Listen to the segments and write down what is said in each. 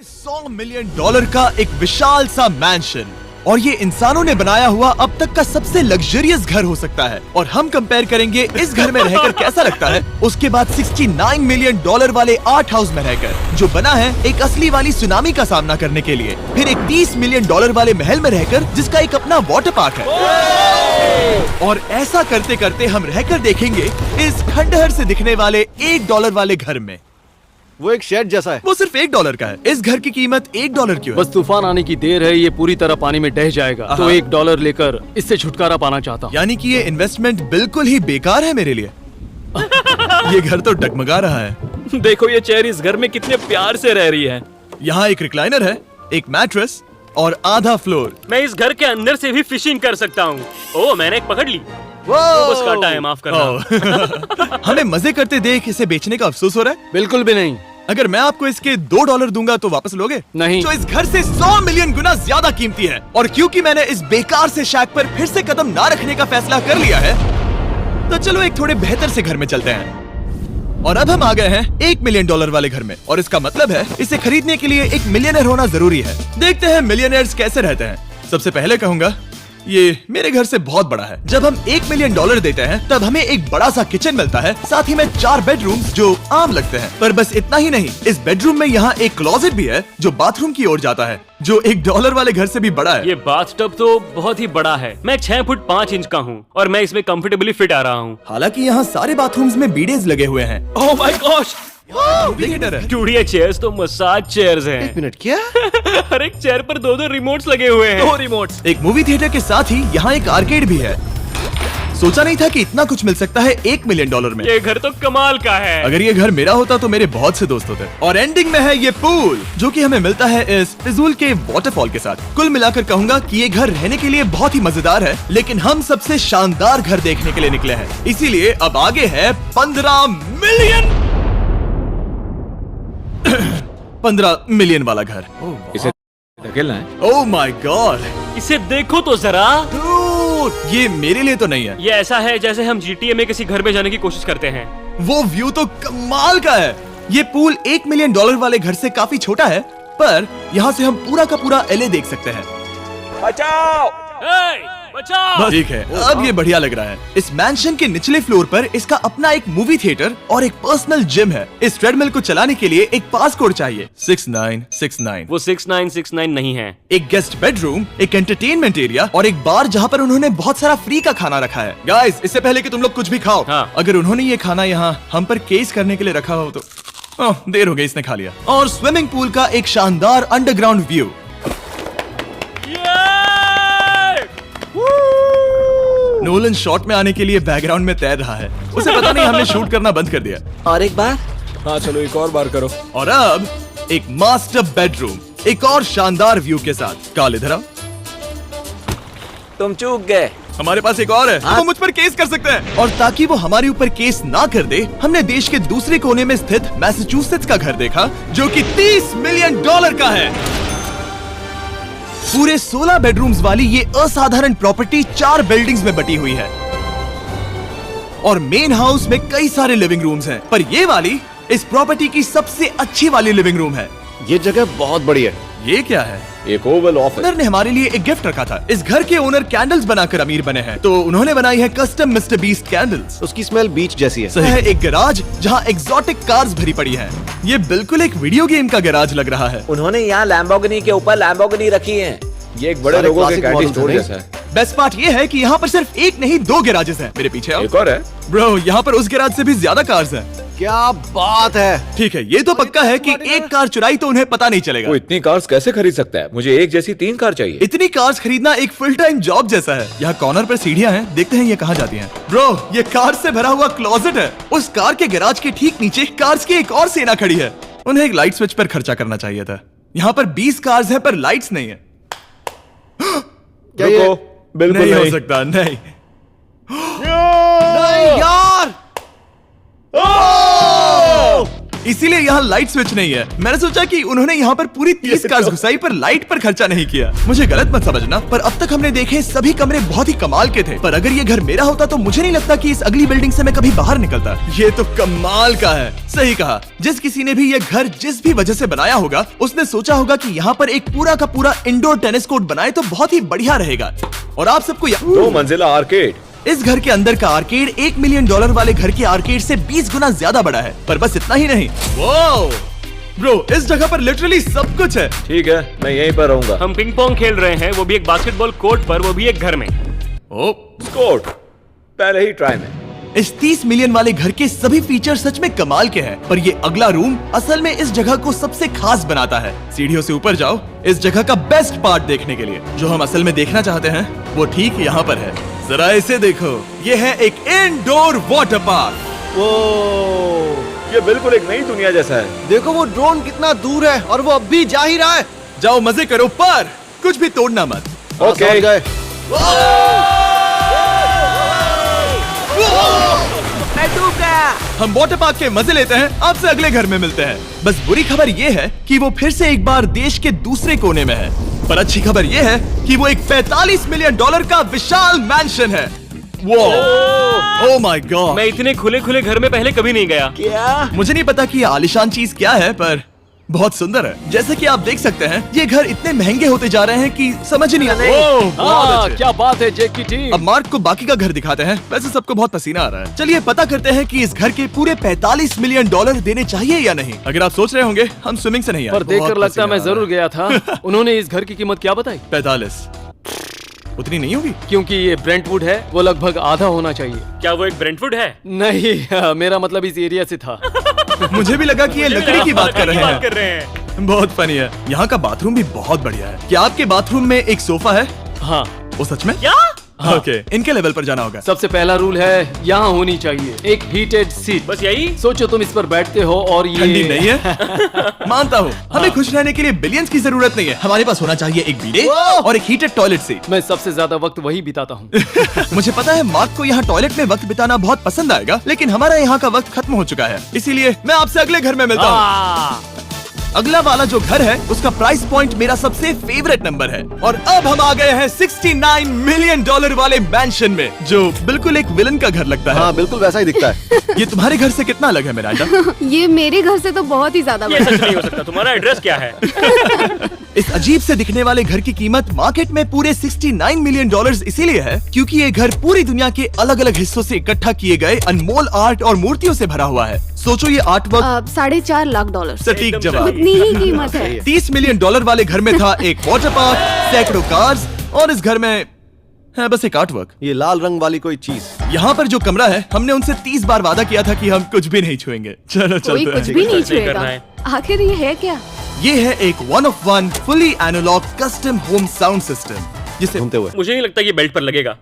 $100 million का एक विशाल सा मैंशन, और ये इंसानों ने बनाया हुआ अब तक का सबसे लग्जरियस घर हो सकता है। और हम कंपेयर करेंगे इस घर में रहकर कैसा लगता है उसके बाद $69 मिलियन वाले आर्ट हाउस में रहकर, जो बना है एक असली वाली सुनामी का सामना करने के लिए। फिर एक $30 मिलियन वाले महल में रहकर जिसका एक अपना वाटर पार्क है। और ऐसा करते करते हम रहकर देखेंगे इस खंडहर से दिखने वाले $1 वाले घर में। वो एक शेड जैसा है। वो सिर्फ $1 का है। इस घर की कीमत $1 क्यों है? बस तूफान आने की देर है, ये पूरी तरह पानी में ढह जाएगा, तो $1 लेकर इससे छुटकारा पाना चाहता हूँ। यानी कि ये इन्वेस्टमेंट बिल्कुल ही बेकार है मेरे लिए। ये घर तो डगमगा रहा है। देखो ये चेयर इस घर में कितने प्यार से रह रही है। यहाँ एक रिक्लाइनर है, एक मैट्रेस और आधा फ्लोर। मैं इस घर के अंदर से भी फिशिंग कर सकता हूँ। ओह, मैंने एक पकड़ ली। बस काटा है, माफ करना। हमें मजे करते देख इसे बेचने का अफसोस हो रहा है? बिल्कुल भी नहीं। अगर मैं आपको इसके $2 दूंगा तो वापस लोगे? नहीं। जो इस घर से 100 मिलियन गुना ज्यादा कीमती है। और क्योंकि मैंने इस बेकार से शैक पर फिर से कदम ना रखने का फैसला कर लिया है, तो चलो एक थोड़े बेहतर से घर में चलते हैं। और अब हम आ गए हैं $1 मिलियन वाले घर में, और इसका मतलब है इसे खरीदने के लिए एक मिलियनर होना जरूरी है। देखते हैं मिलियनर्स कैसे रहते हैं। सबसे पहले कहूंगा ये मेरे घर से बहुत बड़ा है। जब हम $1 मिलियन देते हैं तब हमें एक बड़ा सा किचन मिलता है, साथ ही में 4 बेडरूम्स जो आम लगते हैं। पर बस इतना ही नहीं, इस बेडरूम में यहाँ एक क्लोजेट भी है जो बाथरूम की ओर जाता है, जो $1 वाले घर से भी बड़ा है। ये बाथटब तो बहुत ही बड़ा है। मैं 6 फुट 5 इंच का हूँ और मैं इसमें कंफर्टेबली फिट आ रहा हूँ। हालांकि यहाँ सारे बाथरूम्स में बीडेज लगे हुए हैं। ओह माय गॉश, थिएटर है। टूडिया चेयर्स तो मसाज चेयर्स हैं। एक मिनट, क्या? हर एक चेयर पर 2-2 रिमोट्स लगे हुए हैं। 2 रिमोट्स। एक मूवी थिएटर के साथ ही यहाँ एक आर्केड भी है। सोचा नहीं था कि इतना कुछ मिल सकता है $1 मिलियन में। ये घर तो कमाल का है। अगर ये घर मेरा होता तो मेरे बहुत से दोस्त होते। और एंडिंग में है ये पूल, जो कि हमें मिलता है इस फिजूल के वाटरफॉल के साथ। कुल मिलाकर कहूंगा कि ये घर रहने के लिए बहुत ही मजेदार है, लेकिन हम सबसे शानदार घर देखने के लिए निकले हैं, इसीलिए अब आगे है 15 मिलियन वाला घर। इसे धकेलना है। ओह माय गॉड, इसे देखो तो जरा। ये मेरे लिए तो नहीं है। ये ऐसा है जैसे हम GTA में किसी घर में जाने की कोशिश करते हैं। वो व्यू तो कमाल का है। ये पूल $1 मिलियन वाले घर से काफी छोटा है, पर यहाँ से हम पूरा का पूरा LA देख सकते हैं। बचाओ! बचाओ! ठीक है, अब ये बढ़िया लग रहा है। इस मैंशन के निचले फ्लोर पर इसका अपना एक मूवी थिएटर और एक पर्सनल जिम है। इस ट्रेडमिल को चलाने के लिए एक पास कोड चाहिए, 6969। वो 6969 नहीं है। एक गेस्ट बेडरूम, एक एंटरटेनमेंट एरिया और एक बार जहाँ पर उन्होंने बहुत सारा फ्री का खाना रखा है। गाइस, इससे पहले कि तुम लोग कुछ भी खाओ, अगर उन्होंने ये खाना यहाँ हम पर केस करने के लिए रखा हो तो देर हो गई, इसने खा लिया। और स्विमिंग पूल का एक शानदार अंडरग्राउंड व्यू। नोलन शॉट में आने के लिए बैकग्राउंड में तैर रहा है। उसे पता नहीं हमने शूट करना बंद कर दिया। और एक बार? हाँ चलो एक और बार करो। और अब एक मास्टर बेडरूम, एक और शानदार व्यू के साथ। काल इधर आओ। तुम चूक गए। हमारे पास एक और है। वो मुझ पर केस कर सकते हैं। और ताकि वो हमारे ऊपर केस ना कर दे, हमने देश के दूसरे कोने में स्थित मैसाचुसेट्स का घर देखा, जो कि $30 मिलियन का है। पूरे 16 बेडरूम्स वाली ये असाधारण प्रॉपर्टी 4 बिल्डिंग्स में बटी हुई है, और मेन हाउस में कई सारे लिविंग रूम्स हैं, पर ये वाली इस प्रॉपर्टी की सबसे अच्छी वाली लिविंग रूम है। ये जगह बहुत बड़ी है। ये क्या है? एक ओवल ऑफिस। ओनर ने हमारे लिए एक गिफ्ट रखा था। इस घर के ओनर कैंडल्स बनाकर अमीर बने हैं, तो उन्होंने बनाई है कस्टम मिस्टर बीस्ट कैंडल्स। उसकी स्मेल बीच जैसी है। सही है। एक गैराज जहाँ एग्जॉटिक कार्स भरी पड़ी हैं। ये बिल्कुल एक वीडियो गेम का गैराज लग रहा है। उन्होंने यहाँ लैम्बोर्गिनी के ऊपर लैम्बोर्गिनी रखी है। ये एक बड़े लोगों के कैंडी स्टोर जैसा है। बेस्ट पार्ट ये है कि यहाँ पर सिर्फ एक नहीं 2 गैराजेस हैं। मेरे पीछे आओ। एक और है। ब्रो, यहाँ पर उस गैराज से भी ज्यादा कार्स हैं। क्या बात है। ठीक है, ये तो पक्का है कि एक कार चुराई तो उन्हें पता नहीं चलेगा। वो इतनी कार्स कैसे खरीद सकता है? मुझे एक जैसी 3 कार चाहिए। इतनी कार्स खरीदना एक फुल टाइम जॉब जैसा है। यहाँ कॉर्नर पर सीढ़ियाँ हैं, देखते हैं ये कहाँ जाती हैं। ब्रो, ये कार से भरा हुआ क्लोजेट है। उस कार के गैराज के ठीक नीचे कार्स की एक और सेना खड़ी है। उन्हें एक लाइट स्विच पर खर्चा करना चाहिए था। यहाँ पर 20 कार्स हैं पर लाइट्स नहीं है। क्या ये? बिल्कुल नहीं हो सकता। नहीं नहीं यार। इसीलिए यहाँ लाइट स्विच नहीं है। मैंने सोचा कि उन्होंने यहाँ पर पूरी 30 कार्स घुसाई पर लाइट पर खर्चा नहीं किया। मुझे गलत मत समझना, पर अब तक हमने देखे सभी कमरे बहुत ही कमाल के थे। पर अगर ये घर मेरा होता तो मुझे नहीं लगता कि इस अगली बिल्डिंग से मैं कभी बाहर निकलता। ये तो कमाल का है। सही कहा, जिस किसी ने भी ये घर जिस भी वजह से बनाया होगा, उसने सोचा होगा कि यहाँ पर एक पूरा का पूरा इंडोर टेनिस कोर्ट बनाए तो बहुत ही बढ़िया रहेगा। और आप सबको 2 मंजिला आर्केड। इस घर के अंदर का आर्केड $1 मिलियन वाले घर के आर्केड से 20 गुना ज्यादा बड़ा है। पर बस इतना ही नहीं, वो ब्रो, इस जगह पर लिटरली सब कुछ है। ठीक है, मैं यहीं पर रहूंगा। हम पिंग पोंग खेल रहे हैं, वो भी एक बास्केटबॉल कोर्ट पर, वो भी एक घर में। ओ, स्कोर पहले ही ट्राई में। इस 30 मिलियन वाले घर के सभी फीचर सच में कमाल के हैं। पर ये अगला रूम असल में इस जगह को सबसे खास बनाता है। सीढ़ियों से ऊपर जाओ इस जगह का बेस्ट पार्ट देखने के लिए। जो हम असल में देखना चाहते हैं वो ठीक यहाँ पर है। जरा इसे देखो, ये है एक इंडोर वाटर पार्क। ओ, ये बिल्कुल एक नई दुनिया जैसा है। देखो वो ड्रोन कितना दूर है और वो अब भी जा ही रहा है। जाओ मजे करो, पर कुछ भी तोड़ना मत। ओके। समझ गए। मैं डूब गया। हम वाटर पार्क के मजे लेते हैं, आपसे अगले घर में मिलते हैं। बस बुरी खबर ये है कि वो फिर से एक बार देश के दूसरे कोने में है। पर अच्छी खबर ये है कि वो एक $45 मिलियन का विशाल मैंशन है। वो ओह माय गॉड, मैं इतने खुले खुले घर में पहले कभी नहीं गया। क्या? मुझे नहीं पता कि ये आलिशान चीज क्या है, पर बहुत सुंदर है। जैसे कि आप देख सकते हैं, ये घर इतने महंगे होते जा रहे हैं कि समझ ही नहीं आता। ओह, बहुत हाँ, अच्छे। क्या बात है जैक की टीम। अब मार्क को बाकी का घर दिखाते हैं। वैसे सबको बहुत पसीना आ रहा है। चलिए पता करते हैं कि इस घर के पूरे $45 मिलियन देने चाहिए या नहीं। अगर आप सोच रहे होंगे हम स्विमिंग से नहीं आए, पर देखकर बहुत लगता है मैं पसीना आ जरूर गया था। उन्होंने इस घर की कीमत क्या बताई? 45 उतनी नहीं होगी। क्योंकि ये ब्रेंटवुड है, वो लगभग आधा होना चाहिए। क्या वो एक ब्रेंटफुड है? नहीं, मेरा मतलब इस एरिया से था। मुझे भी लगा कि ये लकड़ी की बात कर रहे हैं। कर रहे हैं। बहुत फनी है। यहाँ का बाथरूम भी बहुत बढ़िया है। क्या आपके बाथरूम में एक सोफा है? हाँ, वो सच में? क्या? ओके, इनके लेवल पर जाना होगा। सबसे पहला रूल है यहाँ होनी चाहिए एक हीटेड सीट। बस यही? सोचो तुम इस पर बैठते हो और ये ठंडी नहीं है। मानता हूँ, हमें खुश रहने के लिए बिलियंस की जरूरत नहीं है। हमारे पास होना चाहिए एक बीडे और एक हीटेड टॉयलेट सीट। मैं सबसे ज्यादा वक्त वही बिताता हूँ। मुझे पता है मार्क को यहाँ टॉयलेट में वक्त बिताना बहुत पसंद आएगा, लेकिन हमारा यहाँ का वक्त खत्म हो चुका है। इसीलिए मैं आपसे अगले घर में मिलता हूँ। अगला वाला जो घर है उसका प्राइस पॉइंट मेरा सबसे फेवरेट नंबर है। और अब हम आ गए हैं $69 मिलियन वाले मैंशन में, जो बिल्कुल एक विलन का घर लगता है। हाँ बिल्कुल वैसा ही दिखता है। ये तुम्हारे घर से कितना अलग है मिरांडा? ये मेरे घर से तो बहुत ही ज्यादा ये बड़ा सच नहीं हो सकता। तुम्हारा एड्रेस क्या है? इस अजीब से दिखने वाले घर की कीमत मार्केट में पूरे $69 मिलियन इसीलिए है क्योंकि ये घर पूरी दुनिया के अलग अलग हिस्सों से इकट्ठा किए गए अनमोल आर्ट और मूर्तियों से भरा हुआ है। सोचो ये आर्ट वर्क। $4.5 लाख। सटीक एकदम जवाब। इतनी ही कीमत है। $30 मिलियन वाले घर में था एक वाटर पार्क, सैकड़ों कार्स, और इस घर में है बस एक आर्ट वर्क। ये लाल रंग वाली कोई चीज। यहाँ पर जो कमरा है, हमने उनसे 30 बार वादा किया था कि हम कुछ भी नहीं छुएंगे। चलो कोई चलते कुछ हैं। भी नहीं नहीं करना छुएगा। है। आखिर ये है क्या? ये है एक 1 of 1 fully analogue custom home sound system, जिसे घूमते हुए। मुझे नहीं लगता ये बेल्ट पर लगेगा।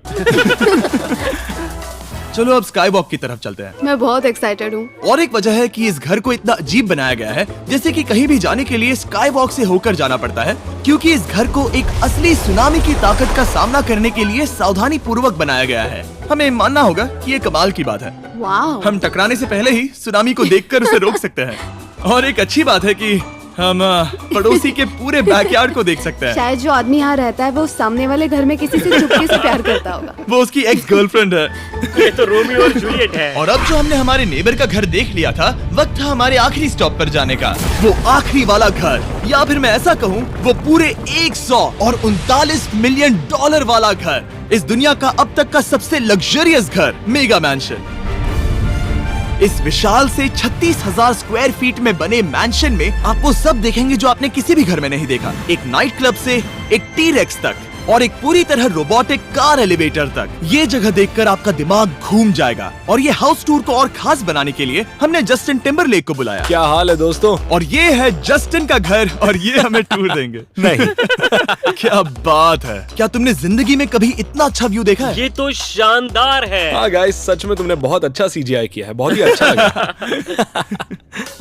चलो अब स्काई वॉक की तरफ चलते हैं। मैं बहुत एक्साइटेड हूँ। और एक वजह है कि इस घर को इतना अजीब बनाया गया है, जैसे कि कहीं भी जाने के लिए स्काई वॉक से होकर जाना पड़ता है, क्योंकि इस घर को एक असली सुनामी की ताकत का सामना करने के लिए सावधानी पूर्वक बनाया गया है। हमें मानना होगा कि ये कमाल की बात है। वाह। हम टकराने से पहले ही सुनामी को देखकर उसे रोक सकते हैं। और एक अच्छी बात है कि हम पड़ोसी के पूरे बैकयार्ड को देख सकते हैं। शायद जो आदमी यहाँ रहता है वो सामने वाले घर में किसी से चुपके से प्यार करता होगा। वो उसकी एक्स गर्लफ्रेंड है। ये तो रोमियो और जूलियट है। और अब जो हमने हमारे नेबर का घर देख लिया था, वक्त था हमारे आखिरी स्टॉप पर जाने का। वो आखिरी वाला घर, या फिर मैं ऐसा कहूँ वो पूरे 139 मिलियन वाला घर, इस दुनिया का अब तक का सबसे लग्जरियस घर, मेगा मैंशन। इस विशाल से 36,000 स्क्वायर फीट में बने मैंशन में आप वो सब देखेंगे जो आपने किसी भी घर में नहीं देखा। एक नाइट क्लब से एक टी-रेक्स तक और एक पूरी तरह रोबोटिक कार एलिवेटर तक। ये जगह देखकर आपका दिमाग घूम जाएगा। और ये हाउस टूर को और खास बनाने के लिए हमने जस्टिन टिम्बरलेक को बुलाया। क्या हाल है दोस्तों? और ये है जस्टिन का घर और ये हमें टूर देंगे। नहीं। क्या बात है, क्या तुमने जिंदगी में कभी इतना अच्छा व्यू देखा है? ये तो शानदार है। हाँ गाइस, सच में तुमने बहुत अच्छा CGI किया है, बहुत ही अच्छा लगा।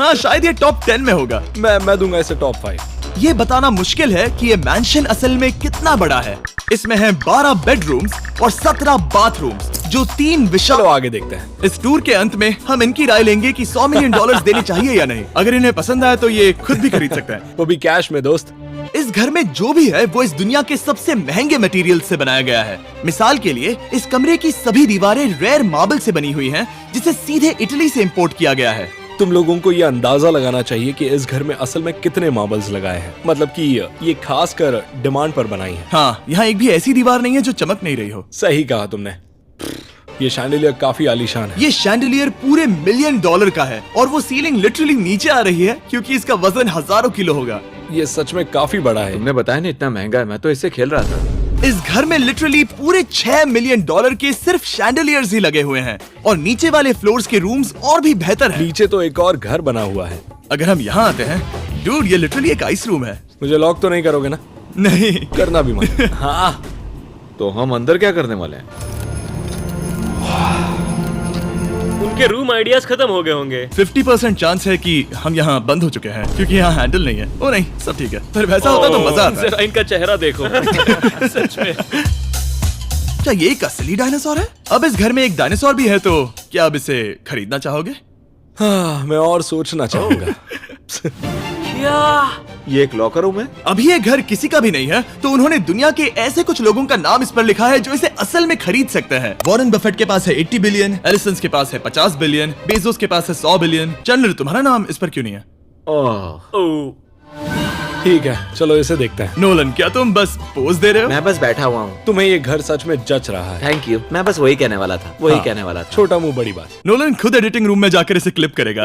हाँ, शायद ये टॉप 10 में होगा। मैं दूंगा इसे टॉप 5। ये बताना मुश्किल है कि ये मैंशन असल में कितना बड़ा है। इसमें है 12 बेडरूम्स और 17 बाथरूम्स, जो 3 विशाल। चलो आगे देखते हैं। इस टूर के अंत में हम इनकी राय लेंगे कि $100 मिलियन देने चाहिए या नहीं। अगर इन्हें पसंद आया तो ये खुद भी खरीद सकते हैं। वो भी कैश में दोस्त। इस घर में जो भी है वो इस दुनिया के सबसे महंगे मटेरियल से बनाया गया है। मिसाल के लिए इस कमरे की सभी दीवारें रेयर मार्बल से बनी हुई हैं, जिसे सीधे इटली से इंपोर्ट किया गया है। तुम लोगों को ये अंदाजा लगाना चाहिए कि इस घर में असल में कितने मार्बल्स लगाए हैं। मतलब कि ये खास कर डिमांड पर बनाई है। हाँ, यहाँ एक भी ऐसी दीवार नहीं है जो चमक नहीं रही हो। सही कहा तुमने। ये शैंडिलियर काफी आलीशान है। ये शैंडिलियर पूरे $1 मिलियन का है और वो सीलिंग लिटरली नीचे आ रही है क्योंकि इसका वजन हजारों किलो होगा। ये सच में काफी बड़ा है। तुमने बताया ना इतना महंगा है, मैं तो इससे खेल रहा था। इस घर में लिटरली पूरे $6 मिलियन के सिर्फ शैंडिलियर्स ही लगे हुए हैं और नीचे वाले फ्लोर्स के रूम्स और भी बेहतर हैं। नीचे तो एक और घर बना हुआ है। अगर हम यहाँ आते हैं, डूड, ये लिटरली एक आइस रूम है। मुझे लॉक तो नहीं करोगे ना? नहीं। करना भी मत। हाँ, तो हम अंदर क्या करने वाले हैं? उनके रूम आइडियाज खत्म हो गए होंगे। 50% चांस है कि हम यहाँ बंद हो चुके हैं क्योंकि यहाँ हैंडल नहीं है। ओ नहीं, सब ठीक है। पर वैसा होता तो मजा आता। जरा इनका चेहरा देखो। सच में। क्या ये एक असली डायनासोर है? अब इस घर में एक डायनासोर भी है, तो क्या अब इसे खरीदना चाहोगे? हाँ, मैं और सोचना चाहूंगा। ये एक लॉकर रूम है? अभी ये घर किसी का भी नहीं है, तो उन्होंने दुनिया के ऐसे कुछ लोगों का नाम इस पर लिखा है जो इसे असल में खरीद सकते हैं। वॉरेन बफेट के पास है 80 बिलियन, एलिसन के पास है 50 बिलियन, बेजोस के पास है 100 बिलियन। चंद्र, तुम्हारा नाम इस पर क्यों नहीं है? ओह, ठीक है, चलो इसे देखते हैं। नोलन, क्या तुम बस पोज दे रहे हो? मैं बस बैठा हुआ हूँ। तुम्हें ये घर सच में जच रहा है। Thank you. मैं बस वही कहने वाला था, वही हाँ, कहने वाला था। छोटा मुंह बड़ी बात। नोलन खुद एडिटिंग रूम में जाकर इसे क्लिप करेगा।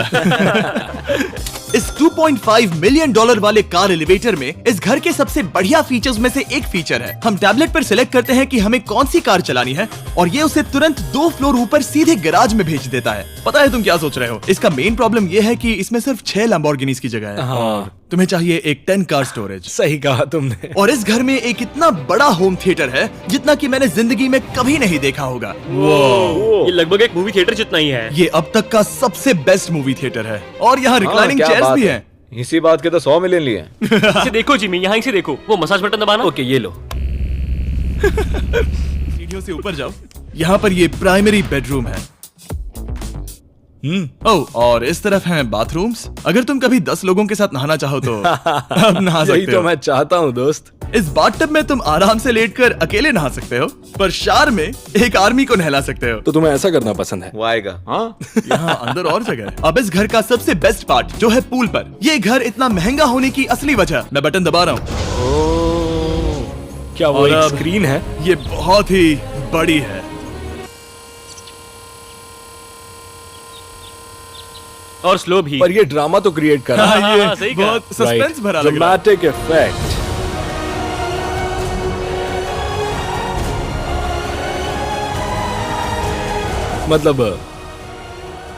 इस $2.5 मिलियन वाले कार एलिवेटर में इस घर के सबसे बढ़िया फीचर्स में से एक फीचर है। हम टैबलेट पर सिलेक्ट करते हैं कि हमें कौन सी कार चलानी है और ये उसे तुरंत 2 फ्लोर ऊपर सीधे गैराज में भेज देता है। पता है तुम क्या सोच रहे हो? इसका मेन प्रॉब्लम ये है कि इसमें सिर्फ 6 लैम्बोर्गिनीज की जगह है। हाँ, तुम्हें चाहिए एक 10 कार स्टोरेज। सही कहा तुमने। और इस घर में एक इतना बड़ा होम थिएटर है जितना कि मैंने जिंदगी में कभी नहीं देखा होगा। ये लगभग एक मूवी थिएटर जितना ही है। ये अब तक का सबसे बेस्ट मूवी थिएटर है और यहाँ रिक्लाइनिंग क्या चेयर्स बात भी है। हैं। इसी बात के तो 100 मिलियन लिए हैं। इसे देखो जिमी, यहाँ इसे देखो। वो मसाज बटन दबाना। ओके, ये लो। सीढ़ियों से ऊपर जाओ। यहाँ पर ये प्राइमरी बेडरूम है। ओह, और इस तरफ हैं बाथरूम्स। अगर तुम कभी 10 लोगों के साथ नहाना चाहो तो अब नहा यही सकते तो हो। मैं चाहता हूँ दोस्त। इस बाथटब में तुम आराम से लेटकर अकेले नहा सकते हो, पर शार में एक आर्मी को नहला सकते हो। तो तुम्हें ऐसा करना पसंद है? वो आएगा। हाँ, यहाँ अंदर और जगह है। अब इस घर का सबसे बेस्ट पार्ट जो है पूल पर। ये घर इतना महंगा होने की असली वजह, मैं बटन दबा रहा हूँ। क्या वो और एक अब- स्क्रीन है? ये बहुत ही बड़ी है। और स्लो भी। पर ये ड्रामा तो क्रिएट कर रहा है। हाँ, ये सही कहा। बहुत सस्पेंस भरा लग रहा है। Dramatic effect. मतलब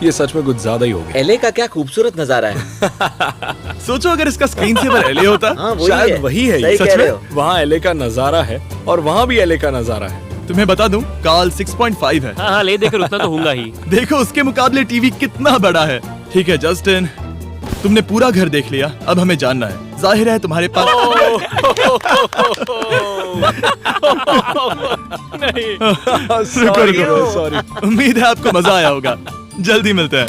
ये सच में कुछ ज्यादा ही हो गया। एले का क्या खूबसूरत नजारा है। सोचो अगर इसका स्क्रीन सेवर एलए होता। हाँ, वही शायद है। वही है ये। सही सच कह में? रहे हो। वहाँ एले का नजारा है और वहाँ भी एले का नजारा है। तुम्हें बता दूं, काल 6.5 है। हाँ हाँ, ले देकर उतना तो होगा ही। देखो उसके मुकाबले टीवी कितना बड़ा है। ठीक है जस्टिन, तुमने पूरा घर देख लिया, अब हमें जानना है। जाहिर है तुम्हारे पास नहीं। शुक्र करो। सॉरी। उम्मीद है आपको मजा आया होगा। जल्दी मिलते हैं।